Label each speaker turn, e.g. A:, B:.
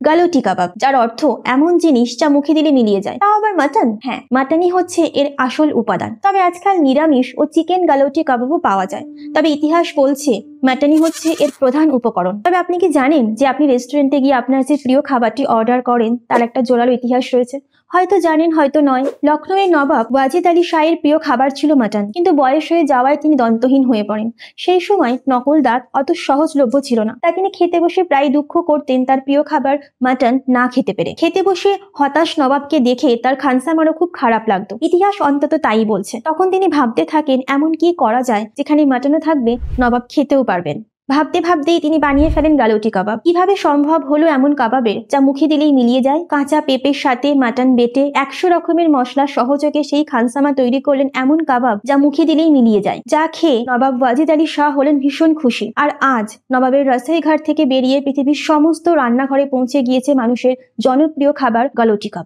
A: গালোটি কাবাব, যার অর্থ এমন জিনিস যা মুখে দিলে মিলিয়ে যায়। তাও আবার মাটন? হ্যাঁ, মাটনই হচ্ছে এর আসল উপাদান। তবে আজকাল নিরামিষ ও চিকেন গালোটি কাবাবও পাওয়া যায়। তবে ইতিহাস বলছে মাটনই হচ্ছে এর প্রধান উপকরণ। তবে আপনি কি জানেন যে আপনি রেস্টুরেন্টে গিয়ে আপনার যে প্রিয় খাবারটি অর্ডার করেন তার একটা জোরালো ইতিহাস রয়েছে? হয়তো জানেন, হয়তো নয়। লখনৌয়ের নবাব ওয়াজিদ আলী শাহের প্রিয় খাবার ছিল মাটন, কিন্তু বয়স হয়ে যাওয়ায় তিনি দন্তহীন হয়ে পড়েন। সেই সময় নকল দাঁত অত সহজলভ্য ছিল না, তাই তিনি খেতে বসে প্রায় দুঃখ করতেন তার প্রিয় খাবার মাটন না খেতে পেরে। খেতে বসে হতাশ নবাবকে দেখে তার খানসামারও খুব খারাপ লাগতো। ইতিহাস অন্তত তাই বলছে। তখন তিনি ভাবতে থাকেন এমন কি করা যায় যেখানে মাটনও থাকবে, নবাব খেতেও পারবেন। ভাবতে ভাবতেই তিনি বানিয়ে ফেলেন গালোটি কাবাব। কিভাবে সম্ভব হলো এমন কাবাবের যা মুখে দিলেই মিলিয়ে যায়? কাঁচা পেঁপের সাথে মাটন বেটে 100 রকমের মশলা সহযোগে সেই খানসামা তৈরি করলেন এমন কাবাব যা মুখে দিলেই মিলিয়ে যায়। যা খেয়ে নবাব ওয়াজিদ আলী শাহ হলেন ভীষণ খুশি। আর আজ নবাবের রসাই ঘাট থেকে বেরিয়ে পৃথিবীর সমস্ত রান্নাঘরে পৌঁছে গিয়েছে মানুষের জনপ্রিয় খাবার গালোটি কাবাব।